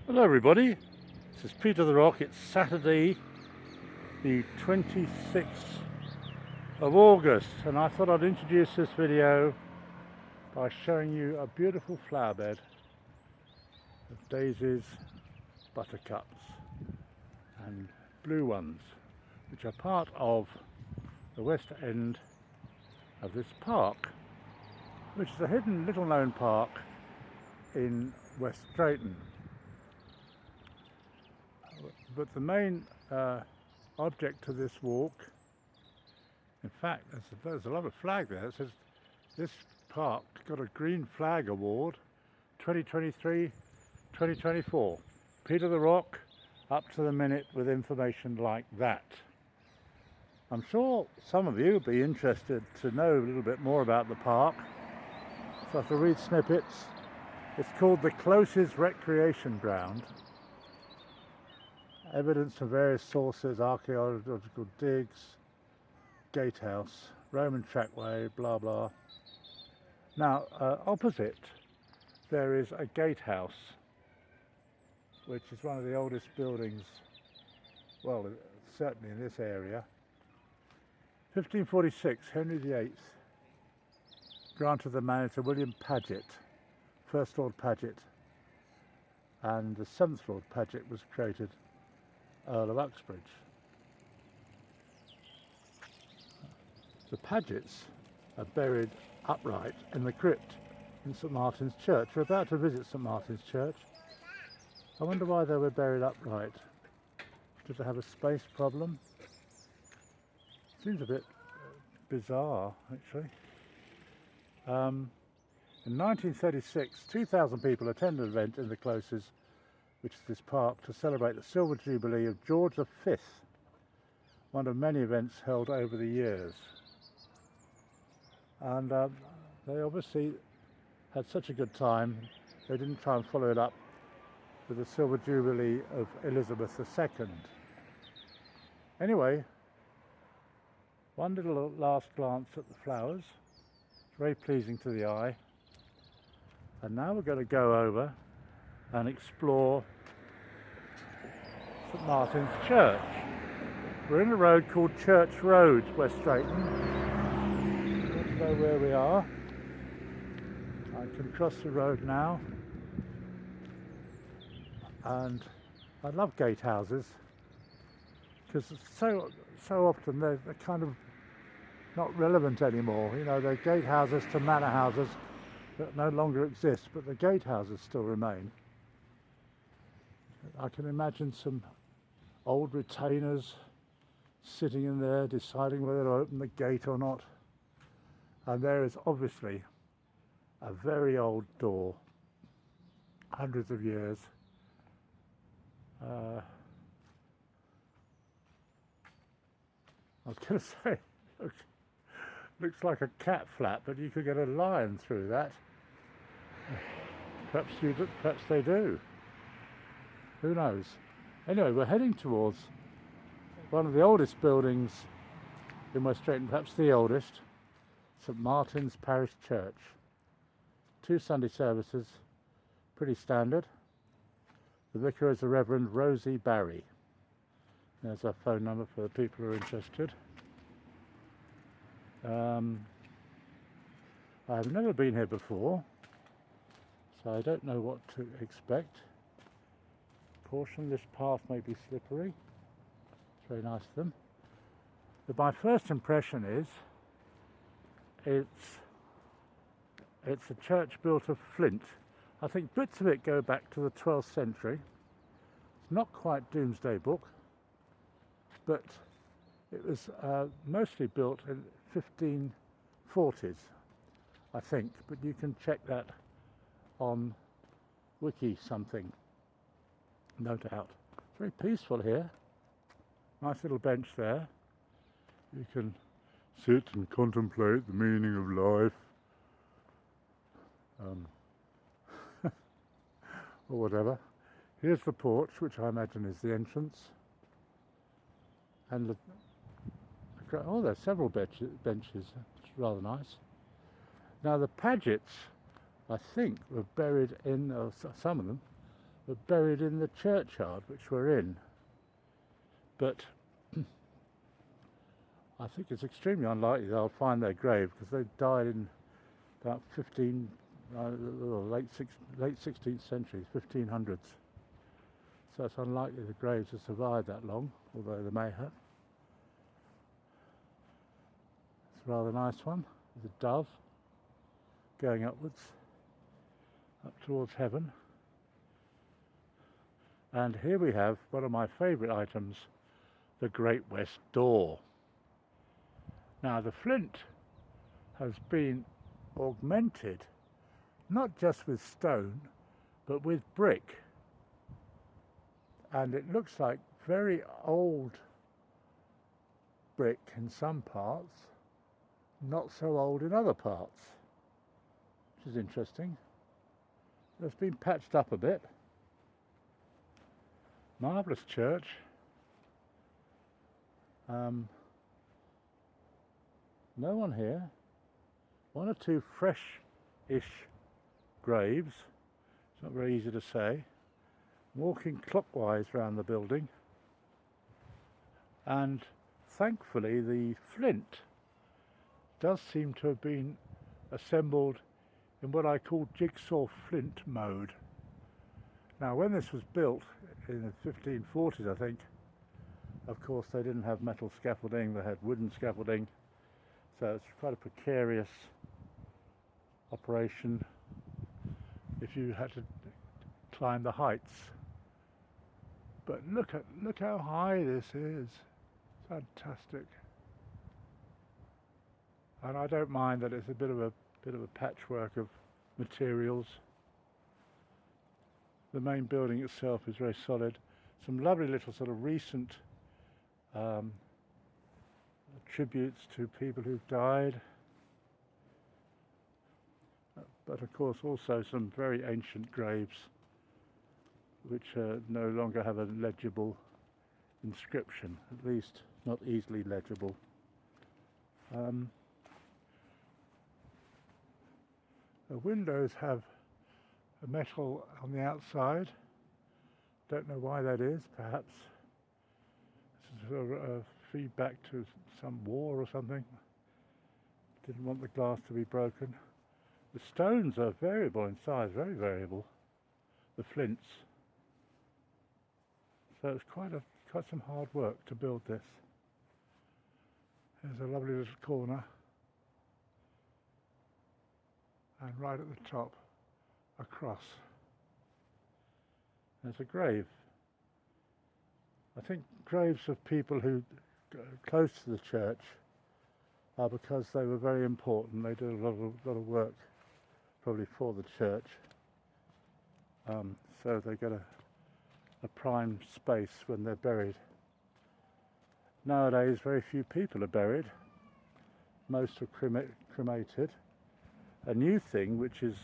Hello everybody, this is Peter the Rock. It's Saturday the 26th of August and I thought I'd introduce this video by showing you a beautiful flower bed of daisies, buttercups and blue ones, which are part of the west end of this park, which is a hidden little known park in West Drayton. But the main object of this walk, in fact, there's a lovely flag there. It says this park got a Green Flag Award 2023-2024. Peter the Rock, up to the minute with information like that. I'm sure some of you will be interested to know a little bit more about the park, so I shall read snippets. It's called the Closes Recreation Ground. Evidence from various sources, archaeological digs, gatehouse, Roman trackway, blah blah. Now, opposite there is a gatehouse, which is one of the oldest buildings, well, certainly in this area. 1546, Henry VIII granted the manor to William Paget, First Lord Paget, and the 7th Lord Paget was created Earl of Uxbridge. The Pagets are buried upright in the crypt in St Martin's Church. We're about to visit St Martin's Church. I wonder why they were buried upright. Did they have a space problem? Seems a bit bizarre, actually. In 1936, 2,000 people attended an event in the Closes, which is this park, to celebrate the Silver Jubilee of George V, one of many events held over the years. And they obviously had such a good time, they didn't try and follow it up with the Silver Jubilee of Elizabeth II. Anyway, one little last glance at the flowers. It's very pleasing to the eye. And now we're going to go over and explore St Martin's Church. We're in a road called Church Road, West Drayton. Let's know where we are. I can cross the road now. And I love gatehouses because so often they're kind of not relevant anymore. You know, they're gatehouses to manor houses that no longer exist, but the gatehouses still remain. I can imagine some old retainers sitting in there deciding whether to open the gate or not. And there is obviously a very old door, hundreds of years. I was going to say, looks like a cat flap, but you could get a lion through that. Perhaps they do. Who knows? Anyway, we're heading towards one of the oldest buildings in West Drayton, perhaps the oldest, St Martin's Parish Church. 2 Sunday services, pretty standard. The vicar is the Reverend Rosie Barry. There's our phone number for the people who are interested. I've never been here before, so I don't know what to expect. Portion of this path may be slippery. It's very nice of them. But my first impression is it's a church built of flint. I think bits of it go back to the 12th century. It's not quite Doomsday Book, but it was mostly built in 1540s, I think. But you can check that on wiki something. No doubt. It's very peaceful here. Nice little bench there. You can sit and contemplate the meaning of life. Or whatever. Here's the porch, which I imagine is the entrance. And there's several benches. It's rather nice. Now the Pagets, I think, were buried in, some of them, were buried in the churchyard which we're in. But I think it's extremely unlikely they'll find their grave because they died in about late 16th century, 1500s. So it's unlikely the graves have survived that long, although they may have. It's a rather nice one, with a dove going upwards, up towards heaven. And here we have one of my favourite items, the Great West Door. Now the flint has been augmented, not just with stone, but with brick. And it looks like very old brick in some parts, not so old in other parts, which is interesting. It's been patched up a bit. Marvellous church. No one here. One or two fresh-ish graves. It's not very easy to say. Walking clockwise around the building. And thankfully the flint does seem to have been assembled in what I call jigsaw flint mode. Now when this was built in the 1540s, I think, of course they didn't have metal scaffolding, they had wooden scaffolding, so it's quite a precarious operation if you had to climb the heights. But look how high this is. Fantastic. And I don't mind that it's a bit of a patchwork of materials. The main building itself is very solid. Some lovely little sort of recent tributes to people who've died. But of course also some very ancient graves which no longer have a legible inscription, at least not easily legible. The windows have a metal on the outside. Don't know why that is. Perhaps this is a feedback to some war or something. Didn't want the glass to be broken. The stones are variable in size, very variable. The flints. So it's quite some hard work to build this. There's a lovely little corner. And right at the top, a cross. There's a grave. I think graves of people who close to the church are because they were very important. They did a lot of work, probably for the church. So they get a prime space when they're buried. Nowadays, very few people are buried. Most are cremated. A new thing, which is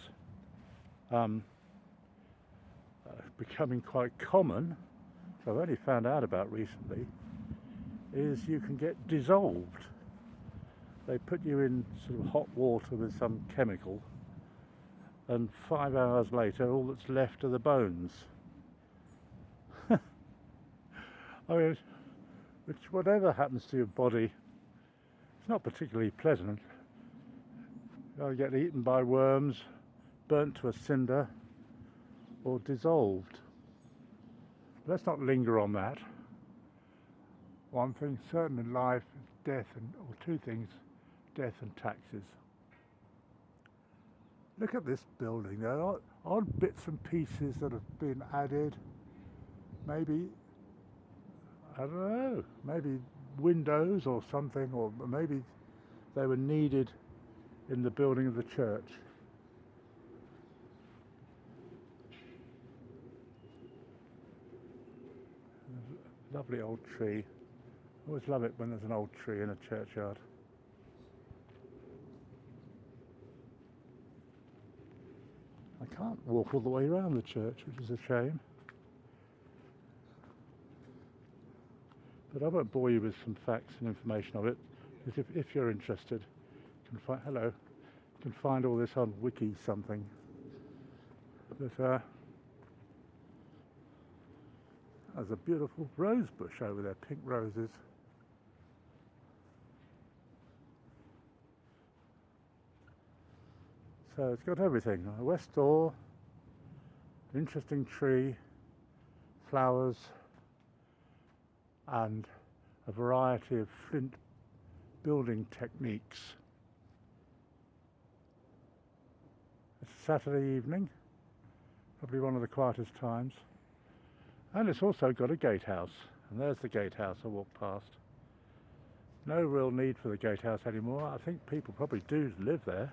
becoming quite common, which I've only found out about recently, is you can get dissolved. They put you in sort of hot water with some chemical, and 5 hours later all that's left are the bones. I mean, which whatever happens to your body, it's not particularly pleasant. You'll get eaten by worms, burnt to a cinder, or dissolved. Let's not linger on that. One thing certain in life is death, or two things, death and taxes. Look at this building. There are odd bits and pieces that have been added. Maybe, I don't know, maybe windows or something, or maybe they were needed in the building of the church. Lovely old tree. I always love it when there's an old tree in a churchyard. I can't walk all the way around the church, which is a shame. But I won't bore you with some facts and information of it, because if you're interested, you can find all this on wiki something. But There's a beautiful rose bush over there, pink roses. So it's got everything, a west door, an interesting tree, flowers, and a variety of flint building techniques. It's a Saturday evening, probably one of the quietest times, and it's also got a gatehouse, and there's the gatehouse I walked past. No real need for the gatehouse anymore. I think people probably do live there,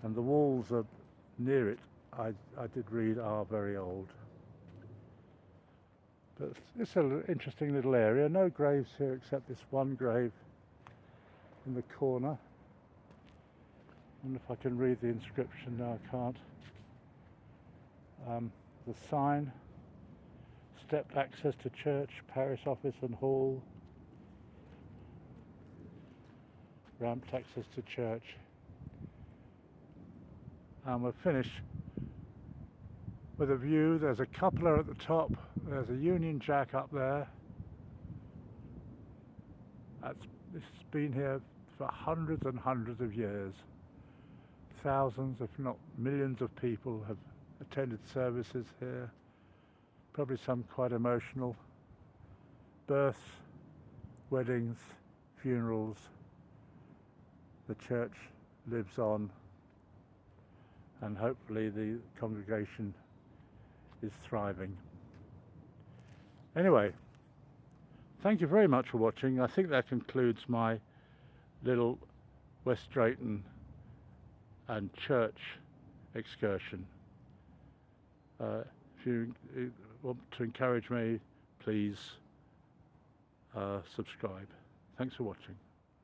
and the walls are near it, I did read, are very old. But it's an interesting little area. No graves here except this one grave in the corner. I wonder if I can read the inscription. No, I can't. The sign, stepped access to church, parish office and hall, ramped access to church. And we'll finish with a view. There's a cupola at the top, there's a Union Jack up there. This has been here for hundreds and hundreds of years. Thousands, if not millions of people have attended services here, probably some quite emotional. Births, weddings, funerals. The church lives on, and hopefully the congregation is thriving. Anyway, thank you very much for watching. I think that concludes my little West Drayton and church excursion. If you want to encourage me, please subscribe. Thanks for watching.